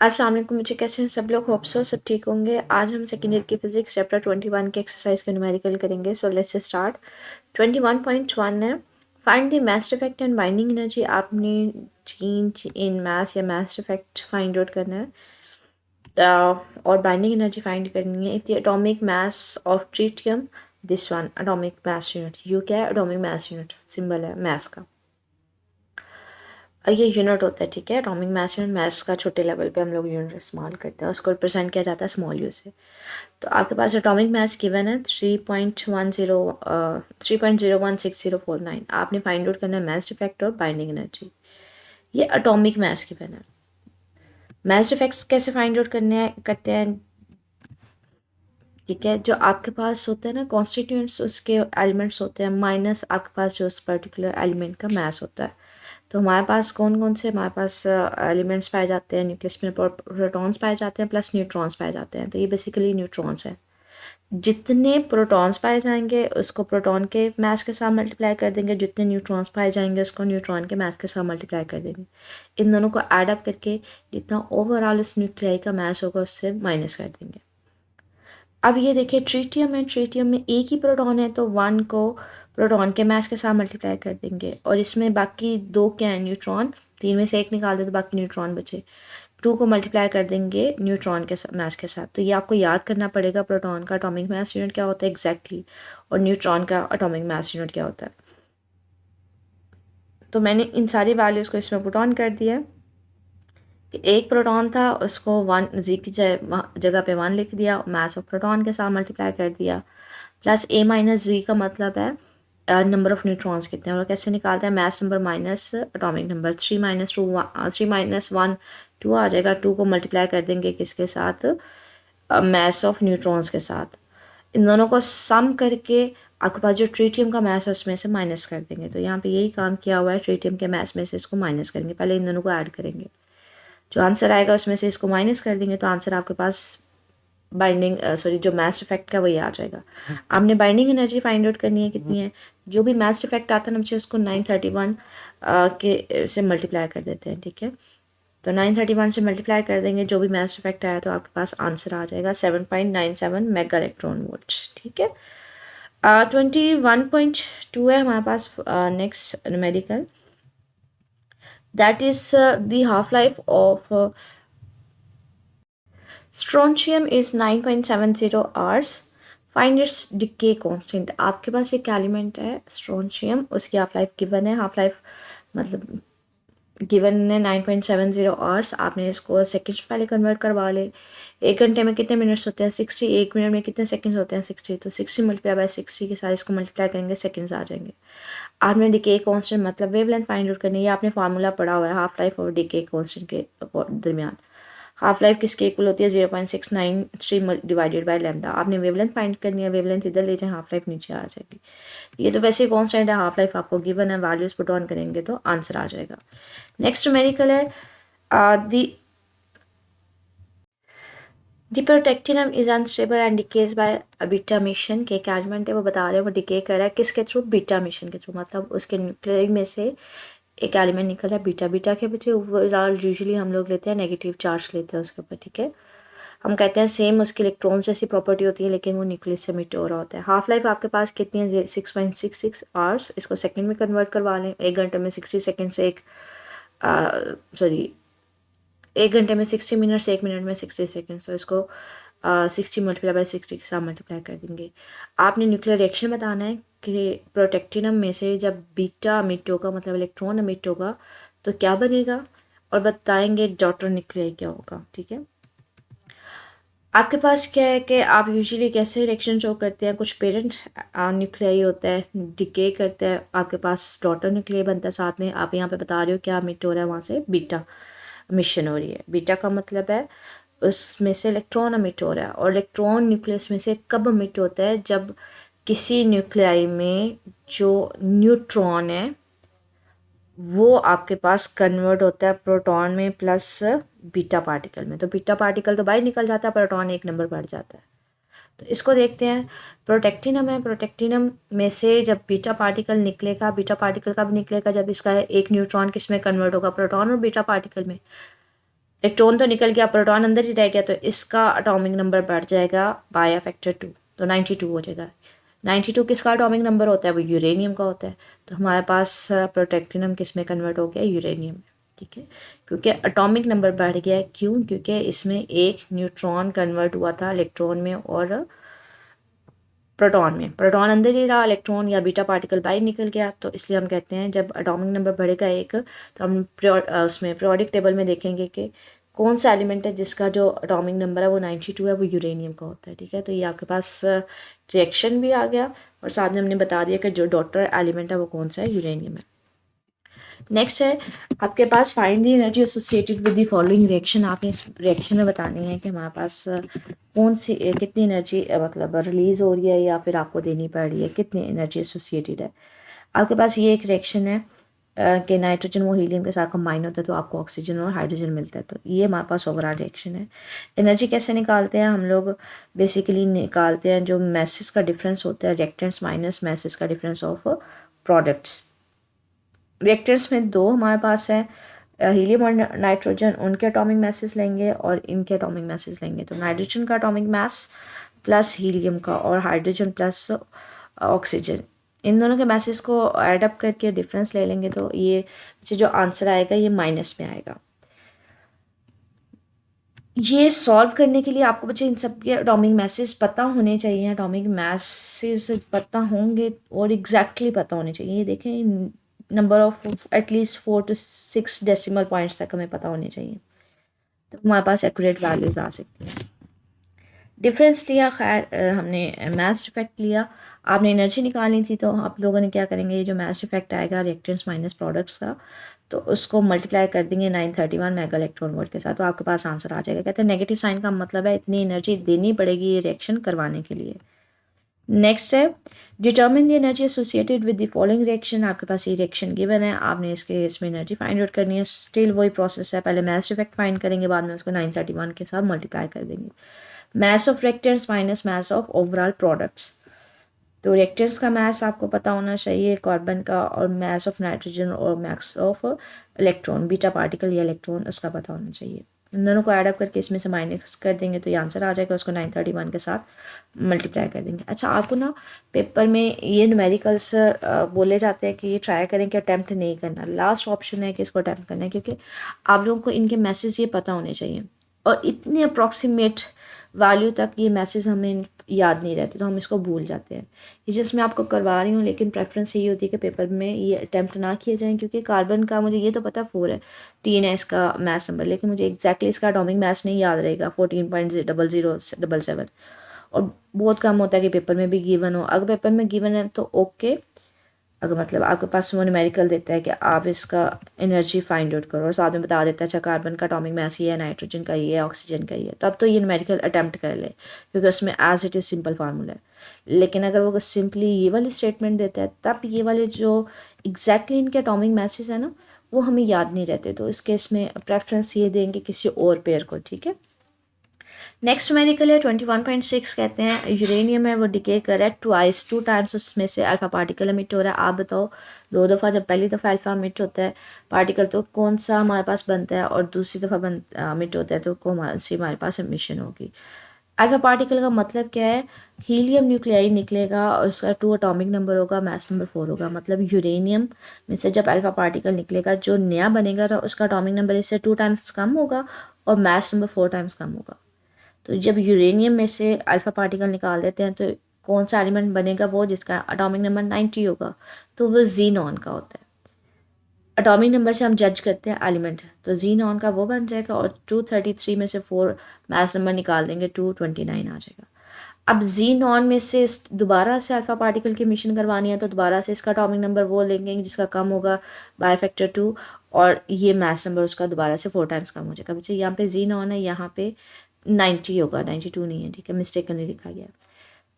अस्सलाम वालेकुम, मुझे कैसे हैं सब लोग। होप सो सब ठीक होंगे। आज हम सेकेंड ईयर की फिजिक्स चैप्टर 21 के एक्सरसाइज के न्यूमेरिकल करेंगे। So let's start. 21.1 है, find the mass effect and binding energy. आपने चेंज इन मास या मास इफेक्ट फाइंड आउट करना है और बाइंडिंग एनर्जी फाइंड करनी है। If the atomic mass of tritium, this one atomic mass unit. You क्या है? एटॉमिक मास यूनिट सिंबल है मास का। ये यूनिट होता है, ठीक है। एटॉमिक मास यूनिट मास का छोटे लेवल पे हम लोग यूनिट इस्तेमाल करते हैं, उसको रिप्रेजेंट किया जाता है स्मॉल यू से। तो आपके पास एटॉमिक मास गिवन है 3.016049। आपने फाइंड आउट करना है मास इफेक्ट और बाइंडिंग एनर्जी। ये एटॉमिक मास गिवन है। मास इफेक्ट्स कैसे फाइंड आउट करते हैं, ठीक है। जो आपके पास होते हैं ना कॉन्स्टिट्यूएंट्स, उसके एलिमेंट्स होते हैं माइनस आपके पास जो उस पर्टिकुलर एलिमेंट का मास होता है। तो हमारे पास कौन कौन से हमारे पास एलिमेंट्स पाए जाते हैं न्यूक्लियस में? प्रोटॉन्स पाए जाते हैं प्लस न्यूट्रॉन्स पाए जाते हैं। तो ये बेसिकली न्यूट्रॉन्स है। जितने प्रोटॉन्स पाए जाएंगे उसको प्रोटॉन के मास के साथ मल्टीप्लाई कर देंगे, जितने न्यूट्रॉन्स पाए जाएंगे उसको न्यूट्रॉन के मास के साथ मल्टीप्लाई कर देंगे। इन दोनों को ऐड अप करके जितना ओवरऑल उस न्यूक्लियाई का मास होगा उससे माइनस कर देंगे। अब ये देखिए ट्रीटियम है, ट्रीटियम में एक ही प्रोटॉन है तो वन को प्रोटॉन के मास के साथ मल्टीप्लाई कर देंगे, और इसमें बाकी दो क्या है न्यूट्रॉन, तीन में से एक निकाल दे तो बाकी न्यूट्रॉन बचे। टू को मल्टीप्लाई कर देंगे न्यूट्रॉन के मास के साथ। तो ये आपको याद करना पड़ेगा प्रोटॉन का एटॉमिक मास यूनिट क्या होता है एग्जैक्टली, और न्यूट्रॉन का एटॉमिक मास यूनिट क्या होता है। तो मैंने इन सारी वैल्यूज़ को इसमें पुट ऑन कर दिया। एक प्रोटॉन था उसको वन जी की जगह पे वन लिख दिया, मास ऑफ प्रोटॉन के साथ मल्टीप्लाई कर दिया, प्लस ए माइनस जी का मतलब है नंबर ऑफ न्यूट्रॉन्स कितने हैं। और कैसे निकालते हैं? Mass number minus atomic number. 3 - 1 2 आ जाएगा। 2 को मल्टीप्लाई कर देंगे किसके साथ? मास ऑफ न्यूट्रॉन्स के साथ। इन दोनों को सम करके आपके पास जो ट्रीटियम का मास है उसमें से माइनस कर देंगे। तो यहाँ पे यही काम किया हुआ है, ट्रीटियम के मास में से इसको माइनस करेंगे। पहले इन दोनों को ऐड करेंगे, जो आंसर आएगा उसमें से इसको माइनस कर देंगे, तो आंसर आपके पास बाइंडिंग जो मास इफेक्ट का वही आ जाएगा। आपने बाइंडिंग एनर्जी फाइंड आउट करनी है कितनी है। जो भी मास इफेक्ट आता है ना बच्चे उसको 931 के से मल्टीप्लाई कर देते हैं, ठीक है। तो 931 से मल्टीप्लाई कर देंगे, जो भी मास इफेक्ट आया तो आपके पास आंसर आ जाएगा 7.97 मेगा इलेक्ट्रॉन वोल्ट, ठीक है। 21.2 है हमारे पास next numerical, that is the half life of strontium is 9.70 hours. Find its decay constant. आपके पास एक एलिमेंट है स्ट्रोंशियम, उसकी हाफ लाइफ गिवन है। हाफ लाइफ मतलब गिवन है 9.70 आवर्स। आपने इसको सेकंड्स में पहले कन्वर्ट करवा ले। एक घंटे में कितने मिनट्स होते हैं? 60। एक मिनट में कितने सेकंड्स होते हैं? 60। तो 60 मल्टीप्लाई बाय 60 के साथ इसको मल्टीप्लाई करेंगे, सेकंड्स आ जाएंगे। आपने डिके कांस्टेंट मतलब वेवलेंथ फाइंड आउट करनी है। आपने फार्मूला पढ़ा हुआ है हाफ लाइफ और डिके कांस्टेंट के दरमियान। हाफ लाइफ किसके इक्वल होती है? 0.693 डिवाइडेड बाय लैम्डा। आपने वेवलेंथ फाइंड करनी है, वेवलेंथ इधर ले जाए, हाफ लाइफ नीचे आ जाएगी। ये तो वैसे कॉन्स्टेंट है, हाफ लाइफ आपको गिवन है, वैल्यूज पुट ऑन करेंगे तो आंसर आ जाएगा। नेक्स्ट न्यूमेरिकल है the protactinium is unstable and decays by beta mission. के एक एलिमेंट है वो बता रहे हैं वो डिके कर रहा है किसके थ्रू? बीटा मिशन के थ्रू। मतलब उसके न्यूक्लियर में से एक एलिमेंट निकला है बीटा। बीटा के बच्चे ओवरऑल यूजुअली हम लोग लेते हैं नेगेटिव चार्ज लेते हैं उसके ऊपर, ठीक है। हम कहते हैं सेम उसके इलेक्ट्रॉन जैसी प्रॉपर्टी होती है लेकिन वो न्यूक्लियस से मिट हो रहा होता है। हाफ लाइफ आपके पास कितनी है? 6.66 आवर्स। इसको सेकंड में कन्वर्ट करवा लें। एक घंटे में 60 सेकंड से एक घंटे में 60 मिनट्स, एक मिनट में 60 सेकंड। तो इसको 60 मल्टीप्लाई बाय 60 के साथ मल्टीप्लाई कर देंगे। आपने न्यूक्लियर रिएक्शन बताना है कि प्रोटेक्टिनम में से जब बीटा मिट होगा मतलब इलेक्ट्रॉन मिट होगा तो क्या बनेगा, और बताएंगे डॉटर न्यूक्लियर क्या होगा, ठीक है। आपके पास क्या है कि आप यूजुअली कैसे रिएक्शन शो करते हैं? कुछ पेरेंट न्यूक्लियाई होता है, डिके करता है, आपके पास डॉटर न्यूक्लियर बनता है साथ में। आप यहाँ पे बता रहे हो क्या मिट हो रहा है? वहाँ से बीटा मिशन हो रही है। बीटा का मतलब है उसमें से इलेक्ट्रॉन मिट हो रहा है, और इलेक्ट्रॉन न्यूक्लियस में से कब मिट होता है? जब किसी न्यूक्लियाई में जो न्यूट्रॉन है वो आपके पास कन्वर्ट होता है प्रोटॉन में प्लस बीटा पार्टिकल में। तो बीटा पार्टिकल तो बाहर निकल जाता है, प्रोटॉन एक नंबर बढ़ जाता है। तो इसको देखते हैं। प्रोटेक्टिनम है, प्रोटेक्टिनम में से जब बीटा पार्टिकल निकलेगा, बीटा पार्टिकल कब निकलेगा? जब इसका एक न्यूट्रॉन किस में कन्वर्ट होगा? प्रोटॉन और बीटा पार्टिकल में। इलेक्ट्रॉन तो निकल गया, प्रोटॉन अंदर ही रह गया, तो इसका एटॉमिक नंबर बढ़ जाएगा बाय फैक्टर 2, तो 92 हो जाएगा। 92 किसका एटॉमिक नंबर होता है? वो यूरेनियम का होता है। तो हमारे पास प्रोटेक्टिनम किस में कन्वर्ट हो गया? यूरेनियम में। ठीक है, क्योंकि एटॉमिक नंबर बढ़ गया है। क्यों? क्योंकि इसमें एक न्यूट्रॉन कन्वर्ट हुआ था इलेक्ट्रॉन में और प्रोटॉन में। प्रोटॉन अंदर ही रहा, इलेक्ट्रॉन या बीटा पार्टिकल बाहर निकल गया। तो इसलिए हम कहते हैं जब एटॉमिक नंबर बढ़ेगा एक, तो हम उसमें पीरियोडिक टेबल में देखेंगे कि कौन सा एलिमेंट है जिसका जो एटॉमिक नंबर है वो 92 है, वो यूरेनियम का होता है। ठीक है, तो ये आपके पास रिएक्शन भी आ गया और साथ में हमने बता दिया कि जो डॉटर एलिमेंट है वो कौन सा है? यूरेनियम है। नेक्स्ट है आपके पास find the energy associated with the following reaction. आपने इस रिएक्शन में बतानी है कि हमारे पास कौन सी कितनी एनर्जी मतलब रिलीज हो रही है या फिर आपको देनी पड़ रही है, कितनी एनर्जी एसोसिएटेड है। आपके पास ये एक रिएक्शन है कि नाइट्रोजन वो हीलियम के साथ कंबाइन होता है तो आपको ऑक्सीजन और हाइड्रोजन मिलता है। तो ये हमारे पास ओवरऑल रिएक्शन है। एनर्जी कैसे निकालते हैं हम लोग? बेसिकली निकालते हैं जो मैसेस का डिफरेंस होता है, रिएक्टेंट्स माइनस मैसेस का डिफरेंस ऑफ प्रोडक्ट्स। रिएक्टर्स में दो हमारे पास है, हीलियम और नाइट्रोजन, उनके एटॉमिक मैसेज लेंगे और इनके एटॉमिक मैसेज लेंगे। तो नाइट्रोजन का एटॉमिक मास प्लस हीलियम का और हाइड्रोजन प्लस ऑक्सीजन, इन दोनों के मैसेज को ऐड अप करके डिफरेंस ले लेंगे तो ये जो आंसर आएगा ये माइनस में आएगा। ये सॉल्व करने के लिए आपको बच्चे इन सब के एटॉमिक मैसेज पता होने चाहिए, एटॉमिक मैसेज पता होंगे और एग्जैक्टली पता होने चाहिए। ये देखें number of at least 4 to 6 decimal points तक हमें पता होने चाहिए, तो हमारे पास एक्यूरेट वैल्यूज आ सकती हैं। डिफरेंस लिया, खैर हमने मैथ इफेक्ट लिया। आपने एनर्जी निकालनी थी तो आप लोगों ने क्या करेंगे, ये जो मैथ इफेक्ट आएगा रिएक्टेंट्स माइनस प्रोडक्ट्स का, तो उसको मल्टीप्लाई कर देंगे 931 मेगा इलेक्ट्रॉन वोल्ट के साथ, तो आपके पास आंसर आ जाएगा। कहते हैं नेगेटिव साइन का मतलब है इतनी एनर्जी देनी पड़ेगी ये रिएक्शन करवाने के लिए। नेक्स्ट है determine the energy associated with the following reaction. आपके पास ये रिएक्शन गिवन है, आपने इसके इसमें एनर्जी फाइंड आउट करनी है। स्टिल वही प्रोसेस है, पहले मैथ इफेक्ट फाइंड करेंगे, बाद में उसको 931 के साथ मल्टीप्लाई कर देंगे। Mass of reactants minus mass of overall products, तो रिएक्टेंट्स का मास आपको पता होना चाहिए कार्बन का, और मास ऑफ नाइट्रोजन और mass of electron beta particle या इलेक्ट्रॉन उसका पता होना चाहिए। इन दोनों को ऐड अप करके इसमें से माइनस कर देंगे तो ये आंसर आ जाएगा, उसको 931 के साथ मल्टीप्लाई कर देंगे। अच्छा, आपको ना पेपर में ये न्यूमेरिकल्स बोले जाते हैं कि ये ट्राई करें कि अटैम्प्ट नहीं करना, लास्ट ऑप्शन है कि इसको अटैम्प्ट करना है, क्योंकि आप लोगों को इनके मैसेज ये पता होने चाहिए और इतने अप्रॉक्सीमेट वैल्यू तक ये मैसेज हमें याद नहीं रहते तो हम इसको भूल जाते हैं। ये जिसमें आपको करवा रही हूँ, लेकिन प्रेफरेंस यही होती है कि पेपर में ये अटैम्प्ट ना किए जाएं, क्योंकि कार्बन का मुझे ये तो पता 4 है, 3 है इसका मैथ्स नंबर, लेकिन मुझे एग्जैक्टली इसका एटॉमिक मैथ्स नहीं याद रहेगा 14.0077। और बहुत कम होता है कि पेपर में भी गिवन हो। अगर पेपर में गिवन है तो ओके, अगर मतलब आपके पास वो न्यूमेरिकल देता है कि आप इसका एनर्जी फाइंड आउट करो और साथ में बता देता है अच्छा कार्बन का एटॉमिक मास ये है, नाइट्रोजन का ये है, ऑक्सीजन का ये है, तो अब तो ये न्यूमेरिकल अटैम्प्ट कर ले, क्योंकि उसमें as it is simple formula है। लेकिन अगर वो सिंपली ये वाले स्टेटमेंट देता है तब ये वाले जो एग्जैक्टली इनके एटॉमिक मैसेज है ना वो हमें याद नहीं रहते, तो इस केस में प्रेफरेंस ये देंगे किसी और पेयर को। ठीक है, नेक्स्ट न्यूमेरिकल है 21.6, कहते हैं यूरेनियम है वो डिके कर रहा है ट्वाइस, 2 टाइम्स उसमें से अल्फा पार्टिकल एमिट हो रहा है। आप बताओ 2 दफ़ा जब पहली दफ़ा अल्फा एमिट होता है पार्टिकल तो कौन सा हमारे पास बनता है, और दूसरी दफ़ा एमिट होता है तो कौन सी हमारे पास एमिशन होगी। अल्फा पार्टिकल का मतलब क्या है, हीलियम न्यूक्लियाई निकलेगा और उसका 2 एटॉमिक नंबर होगा, मास नंबर 4 होगा। मतलब यूरेनियम में से जब अल्फा पार्टिकल निकलेगा जो नया बनेगा तो उसका एटॉमिक नंबर इससे 2 टाइम्स कम होगा और मास नंबर 4 टाइम्स कम होगा। तो जब यूरेनियम में से अल्फा पार्टिकल निकाल देते हैं तो कौन सा एलिमेंट बनेगा, वो जिसका एटॉमिक नंबर 90 होगा, तो वो जीनॉन का होता है। एटॉमिक नंबर से हम जज करते हैं एलिमेंट, तो जीनॉन का वो बन जाएगा और 233 में से 4 मास नंबर निकाल देंगे 229 आ जाएगा। अब जीनॉन में से दोबारा से अल्फा पार्टिकल की मिशन करवानी है तो दोबारा से इसका एटॉमिक नंबर वो लेंगे जिसका कम होगा बाय फैक्टर 2, और ये मास नंबर उसका दोबारा से 4 टाइम्स कम हो जाएगा। बच्चे यहाँ पे जीनॉन है, यहाँ पे 90 होगा, 92 नहीं है। ठीक है, मिस्टेकनली लिखा गया।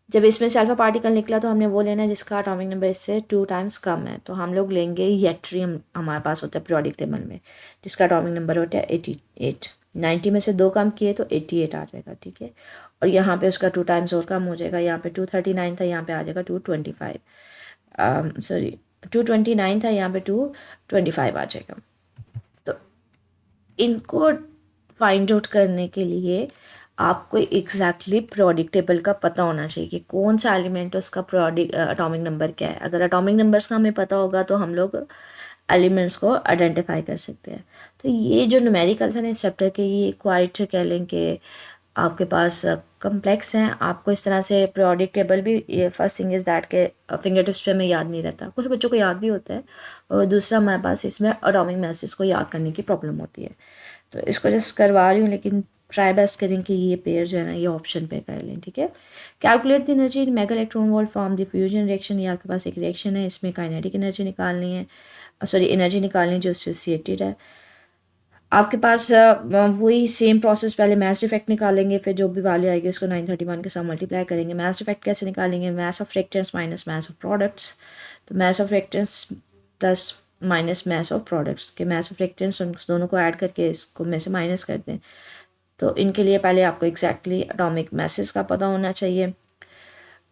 जब इसमें से अल्फा पार्टिकल निकला तो हमने वो लेना है जिसका एटॉमिक नंबर इससे 2 टाइम्स कम है, तो हम लोग लेंगे यट्रियम, हमारे पास होता है पीरियोडिक टेबल में जिसका एटॉमिक नंबर होता है 88। 90 में से 2 कम किए तो 88 आ जाएगा। ठीक है, और यहाँ पे उसका 2 टाइम्स और कम हो जाएगा, यहाँ पे 239 था, यहाँ पे आ जाएगा 225, सॉरी 229 था, यहाँ पे 225 आ जाएगा। तो इनको फाइंड आउट करने के लिए आपको एग्जैक्टली periodic टेबल का पता होना चाहिए कि कौन सा एलिमेंट है, उसका periodic एटॉमिक नंबर क्या है। अगर एटॉमिक नंबर्स का हमें पता होगा तो हम लोग एलिमेंट्स को आइडेंटिफाई कर सकते हैं। तो ये जो न्यूमेरिकल्स हैं इस चैप्टर के, ये क्वाइट कह लें कि आपके पास कम्प्लेक्स हैं। आपको इस तरह से periodic टेबल भी, ये फर्स्ट थिंग इज़ दैट के फिंगर टिप्स पे हमें याद नहीं रहता, कुछ बच्चों को याद भी होता है, और दूसरा हमारे पास इसमें एटॉमिक मैसेज को याद करने की प्रॉब्लम होती है। तो इसको जस्ट करवा रही हूँ, लेकिन ट्राई बेस्ट करें कि ये पेयर जो है ना ये ऑप्शन पे कर लें, ठीक है। Calculate the energy in mega electron volt from the fusion reaction, ये आपके पास एक रिएक्शन है, इसमें काइनेटिक एनर्जी निकालनी है, सॉरी एनर्जी निकालनी है जो एसोसिएटेड है। आपके पास वही सेम प्रोसेस, पहले मैस इफेक्ट निकालेंगे, फिर जो भी वैल्यू आएगी उसको 931 के साथ मल्टीप्लाई करेंगे। मैस इफेक्ट कैसे निकालेंगे, mass of reactants minus mass of products. तो mass of reactants plus minus mass of products के मैस ऑफ रिएक्टेंट्स, उन दोनों को ऐड करके इसको में से माइनस कर दें। तो इनके लिए पहले आपको एग्जैक्टली एटॉमिक मैसेज का पता होना चाहिए।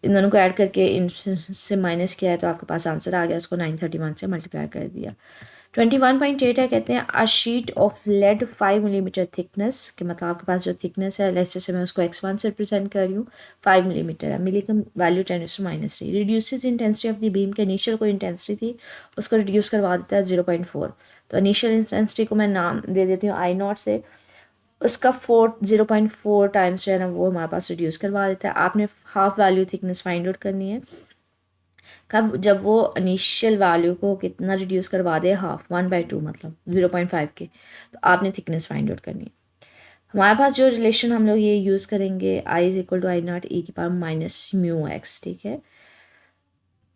इन दोनों को ऐड करके इनसे माइनस किया है तो आपके पास आंसर आ गया, उसको 931 से मल्टीप्लाई कर दिया। 21.8 है, कहते हैं a sheet of lead 5 millimetre thickness, कि मतलब आपके पास जो थिकनेस है, लेट्स से मैं उसको x1 से रिप्रेजेंट कर रही हूँ, 5 मिलीमीटर है, मिली का value 10⁻³ reduces intensity of the beam, के इनिशियल कोई इंटेंसिटी थी उसको रिड्यूस करवा देता है 0.4। तो इनिशियल इंटेंसिटी को मैं नाम दे देती हूँ I0 से, उसका 0.4 टाइम्स जो है ना वो हमारे पास रिड्यूस करवा देता है। आपने half value thickness find out करनी है, कब, जब वो इनिशियल वैल्यू को कितना रिड्यूस करवा दे, हाफ, 1/2 मतलब 0.5 के, तो आपने थिकनेस फाइंड आउट करनी है। हमारे पास जो रिलेशन हम लोग ये यूज़ करेंगे, I = I0 e⁻⁻⁴ ठीक है।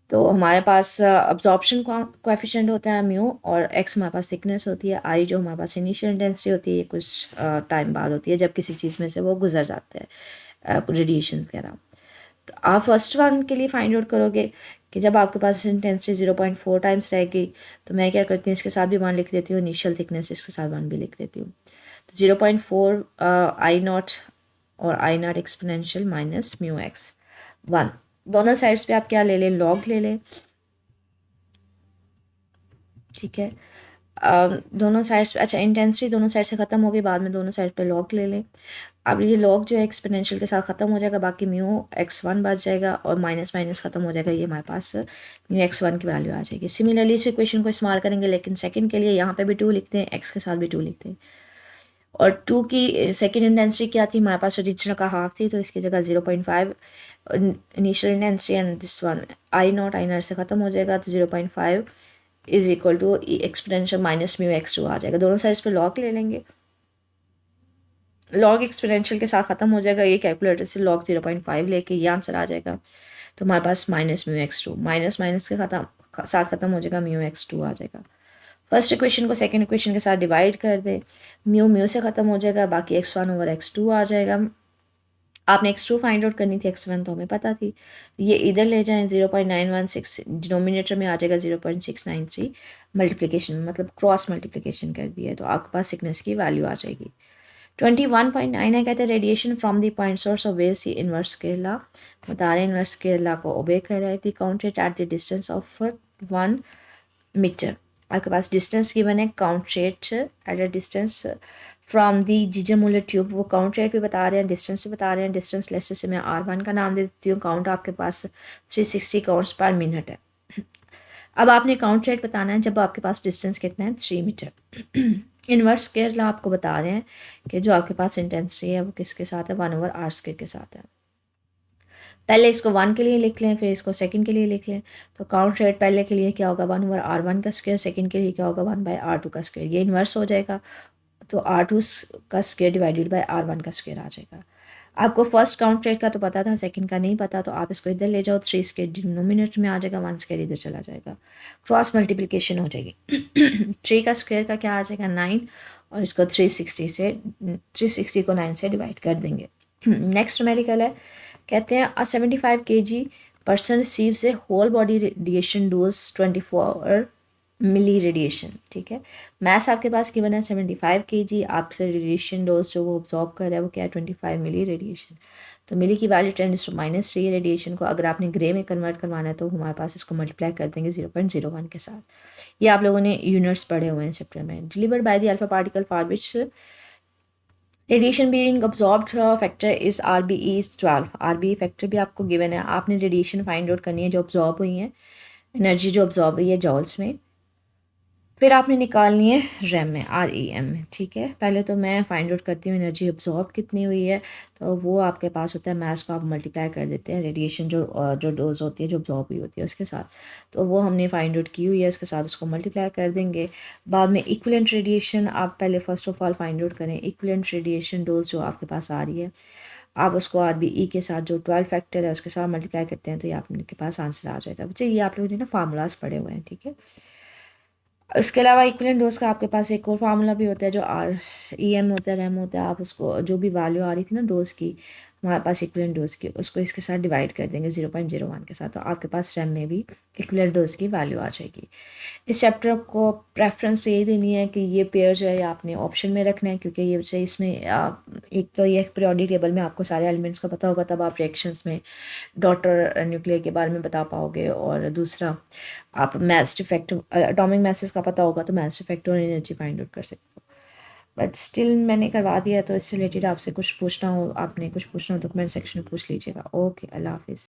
तो हमारे पास अब्जॉर्प्शन कोएफिशिएंट होता है म्यू, और x हमारे पास थिकनेस होती है, I जो हमारे पास इनिशियल इंटेंसिटी होती है, ये कुछ टाइम बाद होती है जब किसी चीज़ में से वो गुजर जाते हैं रेडिएशन वगैरह। तो आप फर्स्ट वन के लिए फाइंड आउट करोगे कि जब आपके पास इंटेंसिटी 0.4 टाइम्स रहेगी, तो मैं क्या करती हूँ, इसके साथ भी 1 लिख देती हूँ, इनिशियल थिकनेस इसके साथ 1 भी लिख देती हूँ। तो 0.4 I0 और I0 एक्सपोनेंशियल माइनस μx 1, दोनों साइड्स पे आप क्या ले लें, लॉग ले लें, ठीक है। दोनों साइड्स पे, अच्छा इंटेंसिटी दोनों साइड से ख़त्म हो गई, बाद में दोनों साइड पे लॉग ले लें। अब ये लॉग जो है एक्सपोनेंशियल के साथ ख़त्म हो जाएगा, बाकी μx1 बच जाएगा, और माइनस माइनस ख़त्म हो जाएगा, ये हमारे पास μx1 की वैल्यू आ जाएगी। सिमिलरली इस इक्वेशन को इस्तेमाल करेंगे, लेकिन सेकंड के लिए यहाँ पे भी 2 लिखते हैं, x के साथ भी 2 लिखते हैं। और 2 की सेकंड इंटेंसिटी क्या थी, हमारे पास ओरिजिनल का हाफ थी, तो इसकी जगह 0.5 initial intensity, and this one I0 से ख़त्म हो जाएगा, तो 0.5 = एक्सपोनेंशियल माइनस μx2 आ जाएगा। दोनों साइड्स पे लॉग ले लेंगे, लॉग एक्सपोनेंशियल के साथ ख़त्म हो जाएगा, ये कैलकुलेटर से लॉग 0.5 लेके ये आंसर आ जाएगा। तो हमारे पास माइनस μx2, माइनस माइनस के साथ ख़त्म हो जाएगा, μx2 आ जाएगा। फर्स्ट इक्वेशन को सेकंड इक्वेशन के साथ डिवाइड कर दे, म्यू से ख़त्म हो जाएगा, बाकी x1/x2 आ जाएगा। आपने x2 फाइंड आउट करनी थी, x1 तो हमें पता थी, ये इधर ले जाएं, 0.916 डिनोमिनेटर में आ जाएगा 0.693, मल्टीप्लिकेशन मतलब क्रॉस मल्टीप्लिकेशन कर दिया है, तो आपके पास थिकनेस की वैल्यू आ जाएगी। 21.9 है, कहते हैं radiation from the point source of waves the inverse scale law, बता रहे हैं इनवर्स स्केल लॉ को ओबे कर रहा है। The counted at the distance of 1 metre, आपके पास डिस्टेंस गिवन है, count rate at a distance from the GJ Muller tube, वो काउंट रेट भी बता रहे हैं, डिस्टेंस भी बता रहे हैं। डिस्टेंस लेस से मैं R1 का नाम दे देती हूँ, काउंट आपके पास 360 काउंट्स पर मिनट है। अब आपने काउंट रेट बताना है जब आपके पास डिस्टेंस कितना है, 3 मीटर। इनवर्स स्केयर लॉ आपको बता रहे हैं कि जो आपके पास इंटेंसिटी है वो किसके साथ है, 1/r² के साथ है। पहले इसको 1 के लिए लिख लें, फिर इसको सेकंड के लिए लिख लें। तो काउंट रेट पहले के लिए क्या होगा, 1/r1 का स्क्वायर, सेकंड के लिए क्या होगा, 1/r2 का स्क्वायर, ये इन्वर्स हो जाएगा, तो R2 का स्क्वायर डिवाइडेड बाय R1 का स्क्वायर आ जाएगा। आपको फर्स्ट काउंट रेट का तो पता था, सेकंड का नहीं पता, तो आप इसको इधर ले जाओ, 3 स्क्वायर डिनोमिनेटर में आ जाएगा, 1 स्क्वायर इधर चला जाएगा, क्रॉस मल्टीप्लिकेशन हो जाएगी। 3 का स्क्वायर का क्या आ जाएगा, 9, और इसको 360 को 9 से डिवाइड कर देंगे। नेक्स्ट न्यूमेरिकल है, कहते हैं अ 75 kg पर्सन रिसीव्स ए होल बॉडी रेडिएशन डोज 24 मिली रेडिएशन, ठीक है। मैथ्स आपके पास गिवन है 75 kg, आपसे रेडिएशन डोज जो वो ऑब्जॉर्व कर रहा है वो क्या है, 25 मिली रेडिएशन। तो मिली की वैल्यू 10⁻³ रेडिएशन को अगर आपने ग्रे में कन्वर्ट करवाना है तो हमारे पास इसको मल्टीप्लाई कर देंगे 0.01 के साथ। ये आप लोगों ने यूनिट्स पढ़े हुए हैं चैप्टर में। Delivered by the alpha particle for which radiation being absorbed factor is R B E is 12। R B E factor भी आपको गिवन है, आपने रेडिएशन फाइंड आउट करनी है जो अब्जॉर्ब हुई है, एनर्जी जो अब्जॉर्ब हुई है जॉल्स में, फिर आपने निकालनी है रैम में, आर ई एम में। ठीक है, पहले तो मैं फाइंड आउट करती हूँ एनर्जी अब्जॉर्ब कितनी हुई है। तो वो आपके पास होता है, मैथ्स को आप मल्टीप्लाई कर देते हैं रेडिएशन जो डोज होती है जो अब्जॉर्ब हुई होती है उसके साथ। तो वो हमने फाइंड आउट की हुई है, उसके साथ उसको मल्टीप्लाई कर देंगे। बाद में इक्विवेलेंट रेडिएशन आप पहले first of all find out करें, इक्विवेलेंट रेडिएशन डोज जो आपके पास आ रही है, आप उसको आर बी ई के साथ जो 12 फैक्टर है उसके साथ मल्टीप्लाई करते हैं, तो ये आपके पास आंसर आ जाएगा। बच्चे ये आप लोगों ने ना फार्मूलाज पढ़े हुए हैं, ठीक है। इसके अलावा इक्विवेलेंट डोज का आपके पास एक और फार्मूला भी होता है जो आर ई एम होता है, रैम होता है। आप उसको जो भी वैल्यू आ रही थी ना डोज की हमारे पास इक्विवेलेंट डोज की, उसको इसके साथ डिवाइड कर देंगे 0.01 के साथ, तो आपके पास रैम में भी इक्विवेलेंट डोज की वैल्यू आ जाएगी। इस चैप्टर को प्रेफरेंस ये देनी है कि ये पेयर जो है आपने ऑप्शन में रखना है, क्योंकि ये बच्चे इसमें एक तो ये पीरियोडिक टेबल में आपको सारे एलिमेंट्स का पता होगा, तब आप रिएक्शंस में डॉटर न्यूक्लियर के बारे में बता पाओगे। और दूसरा, आप मैथ्स डिफेक्ट एटॉमिक मैथ्स का पता होगा तो मैथ्स डिफेक्ट और एनर्जी फाइंड आउट कर सकते हो। बट स्टिल मैंने करवा दिया, तो इससे रिलेटेड आपसे कुछ पूछना हो, आपने कुछ पूछना हो तो कमेंट सेक्शन में पूछ लीजिएगा। ओके, अल्लाह हाफिज़।